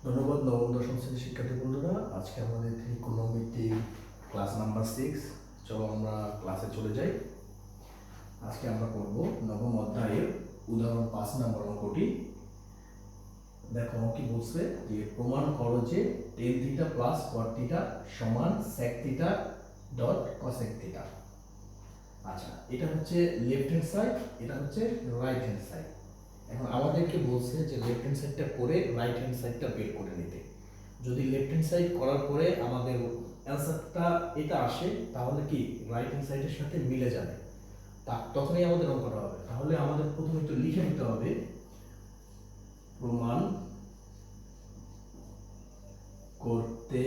ধন্যবাদ নবম দশম শ্রেণীর শিক্ষার্থী বন্ধুরা। আজকে আমাদের ত্রিকোণমিতি ক্লাস নাম্বার 6। চলো আমরা ক্লাসে চলে যাই। আজকে আমরা পড়ব নবম অধ্যায়ের উদাহরণ 5 নম্বর অঙ্কটি। দেখো কি বলছে যে প্রমাণ করো যে tan theta plus cot theta সমান sec theta dot cosec theta. আচ্ছা, এটা হচ্ছে লেফট হ্যান্ড সাইড, এটা হচ্ছে রাইট হ্যান্ড সাইড। এখন আমাদেরকে বলছে যে লেফট হ্যান্ড সাইডটা করে রাইট হ্যান্ড সাইডটা বের করে নিতে। যদি লেফট হ্যান্ড সাইড করার পরে আমাদের অ্যান্সারটা এটা আসে, তাহলে কি রাইট হ্যান্ড সাইডের সাথে মিলে যাবে, তখনই আমাদের অঙ্কটা হবে। তাহলে আমাদের প্রথমে একটু লিখে নিতে হবে, প্রমাণ করতে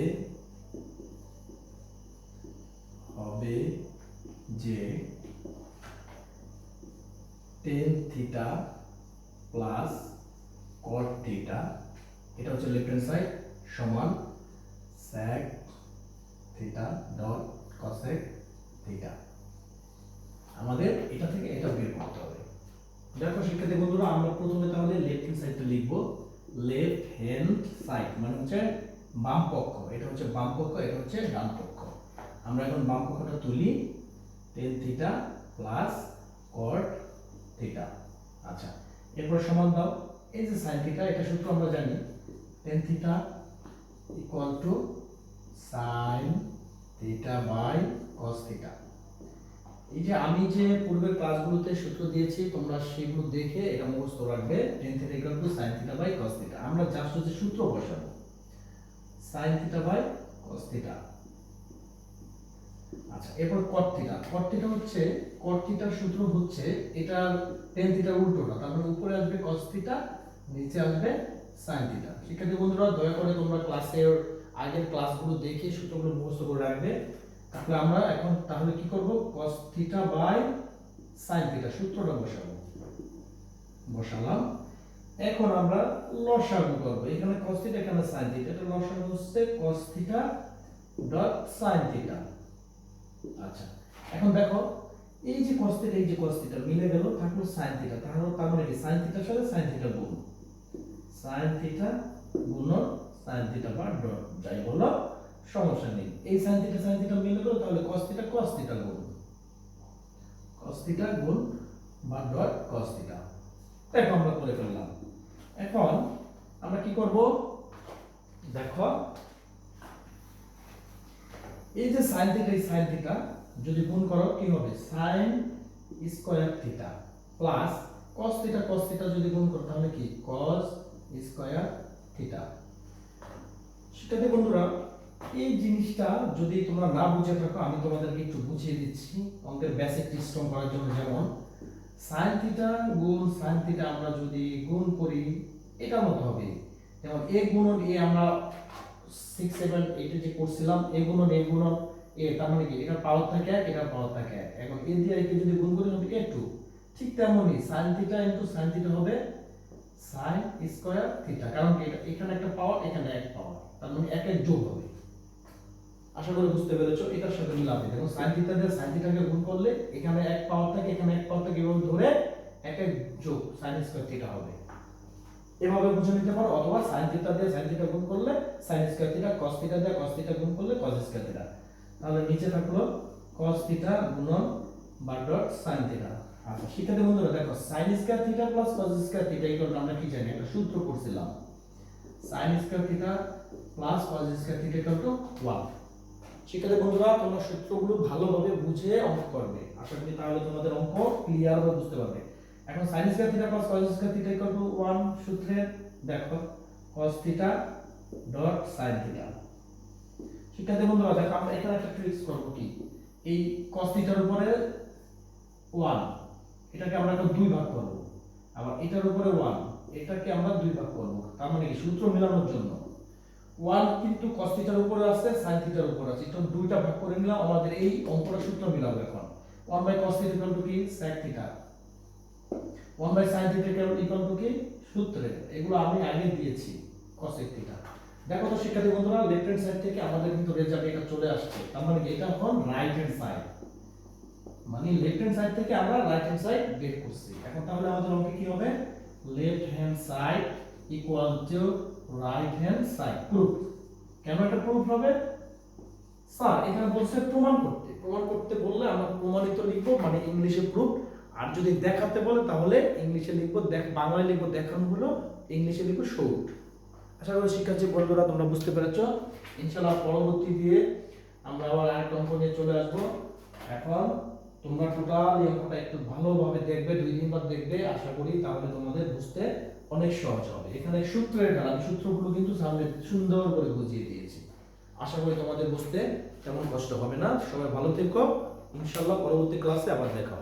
হবে যে tan theta plus cot theta, এটা হচ্ছে লেফট হ্যান্ড সাইড, সমান sec theta dot cosec theta. আমাদের এটা থেকে এটা বের করতে হবে। দেখো শিক্ষার্থী বন্ধুরা, আমরা প্রথমে তাহলে লেফট হ্যান্ড সাইডটা লিখব। লেফট হ্যান্ড সাইড মানে হচ্ছে বাম পক্ষ, এটা হচ্ছে বাম পক্ষ, এটা হচ্ছে ডান পক্ষ। আমরা এখন বাম পক্ষটা তুলি, tan theta plus cot theta. আচ্ছা, এরপর সমান দাও, এই যে sin থিটা, এটা সূত্র আমরা জানি, tan theta equal to sin theta by cos theta. এই যে আমি যে পূর্বের ক্লাসগুলোতে সূত্র দিয়েছি, তোমরা সেগুলো দেখে এটা মুখস্থ রাখবে। tan theta equal to sin theta by cos theta. আমরা জাস্ট হচ্ছে সূত্র বসাবো, sin theta by cos theta. আচ্ছা, এরপর cot থিটা। cot থিটা হচ্ছে, cot থিটার সূত্র হচ্ছে এটা tan থিটার উল্টোটা, তার মানে উপরে আসবে cos থিটা, নিচে আসবে sin থিটা। শিক্ষার্থী বন্ধুরা, দয়া করে তোমরা ক্লাসের আগের ক্লাসগুলো দেখে সূত্রগুলো মুখস্থ করে রাখবে। তাহলে আমরা এখন তাহলে কি করব, cos theta by sin theta সূত্রটা বসাবো। বসালাম। এখন আমরা লসাগু করব। এখানে cos থিটা, এখানে sin থিটা, এটা লসাগু হচ্ছে cos theta dot sin theta. আচ্ছা, এখন দেখো এই যে cos থিটা, এই যে cos থিটা মিলে গেল, থাকলো sin থিটা। তাহলে তার মানে কি sin থিটার সাথে sin থিটা গুণ, sin থিটা গুণন sin থিটা বা ডট, যাই বলো সমস্যা নেই। এই sin থিটা মিলে গেল, তাহলে cos থিটা গুণ cos থিটা গুণ বা ডট cos থিটা। দেখো আমরা করে ফেললাম। এখন আমরা কি করব, দেখো এই যে sin থিটা, এই sin থিটা যদি গুণ করো কি হবে, sin square theta plus cos theta যদি গুণ করো তাহলে কি cos স্কয়ার থিটা। শিক্ষার্থী বন্ধুরা, এই জিনিসটা যদি তোমরা না বুঝে থাকো, আমি তোমাদেরকে একটু বুঝিয়ে দিচ্ছি অঙ্কের বেসিক সিস্টেম করার জন্য। যেমন sin থিটা গুণ sin থিটা আমরা যদি গুণ করি, এটার মতো হবে। যেমন a গুণন a আমরা 6 7 8 যে করছিলাম, a গুণন a, তার মানে কি এটা পাওয়ার থাকে 1, এটা পাওয়ার থাকে 1। এখন a দিয়ে a কে যদি গুণ করি হবে a2। ঠিক তেমনি sin theta into sin theta হবে sin স্কয়ার থিটা, কারণ কি এখানে একটা পাওয়ার, এখানে এক পাওয়ার, তার মানে এক এক যোগ হবে। আশা করি বুঝতে পেরেছো, এটার সাথে মিলাবে। দেখো sin থিটা দিয়ে sin থিটাকে গুণ করলে এখানে এক পাওয়ার থাকে, এখানে এক পাওয়ার থাকে, এভাবে ধরে এক এক যোগ sin স্কয়ার থিটা হবে। এভাবে বুঝে নিতে পারো। অথবা sin থিটা দিয়ে sin থিটা গুণ করলে sin square theta, cos theta দিয়ে cos থিটা গুণ করলে cos স্কয়ার থিটা। তাহলে নিচে থাকলো cos থিটা গুণন বা ডট sin থিটা। আচ্ছা শিক্ষার্থী বন্ধুরা, দেখো sin square theta plus cos square theta equal, আমরা কি জানি, একটা সূত্র করছিলাম, sin square theta plus cos square theta equal two 1। শিক্ষার্থী বন্ধুরা, তোমরা সূত্রগুলো ভালোভাবে বুঝে অঙ্ক করবে। আশা করি তাহলে তোমাদের অঙ্ক ক্লিয়ার ভাবে বুঝতে পারবে। এখন sin square theta plus cos square theta equal two 1 সূত্রে দেখো cos theta dot sin theta. শিক্ষার্থী বন্ধুরা, দেখো আমরা এখানে একটা ট্রিক্স করব, কি এই cos থিটার উপরে 1, এটাকে আমরা এখন দুই ভাগ করব। আবার এটার উপরে 1, এটাকে আমরা দুই ভাগ করব। তার মানে কি সূত্র মেলানোর জন্য 1 কিন্তু cos থিটার উপরে আছে, sin থিটার উপরে আছে, এটা দুইটা ভাগ করে নিলাম। আমাদের এই অঙ্কটা সূত্র মিলাবো। এখন 1/cos থিটা ইকুয়াল টু কি sec theta, 1/sin theta equal two কি সূত্রে, এগুলো আমি আগে দিয়েছি cosec থিটা। দেখো তো শিক্ষার্থী বন্ধুরা, লেফট হ্যান্ড সাইড থেকে আমাদের কিন্তু রেজাল্ট এটা চলে আসছে। তার মানে এটা এখন রাইট হ্যান্ড সাইড, মানে লেফট হ্যান্ড সাইড থেকে আমরা রাইট হ্যান্ড সাইড বের করছি। এখন তাহলে আমাদের অঙ্কে কি হবে, left hand side equal to right hand side proof. কেন এটা প্রুফ হবে স্যার? এখানে বলছে প্রমাণ করতে। প্রমাণ করতে বললে আমরা প্রমাণিত লিখবো, মানে ইংলিশে প্রুফ। আর যদি দেখাতে বলে তাহলে ইংলিশে লিখবো, বাংলায় লিখবো দেখানো হলো, ইংলিশে লিখবো শোড। আশা করি শিক্ষার্থী বন্ধুরা তোমরা বুঝতে পেরেছো। ইনশাআল্লাহ পরবর্তী দিয়ে আমরা আবার আরেকটা অঙ্ক নিয়ে চলে আসবো। এখন তোমরা টোটাল এই অঙ্কটা একটু ভালোভাবে দেখবে, 2 দিন বাদ দেখবে, আশা করি তাহলে তোমাদের বুঝতে অনেক সহজ হবে। এখানে সূত্রের দ্বারা, সূত্রগুলো কিন্তু সামনে সুন্দর করে বুঝিয়ে দিয়েছি। আশা করি তোমাদের বুঝতে তেমন কষ্ট হবে না। সবাই ভালো থেকো, ইনশাআল্লাহ পরবর্তী ক্লাসে আবার দেখা হবে।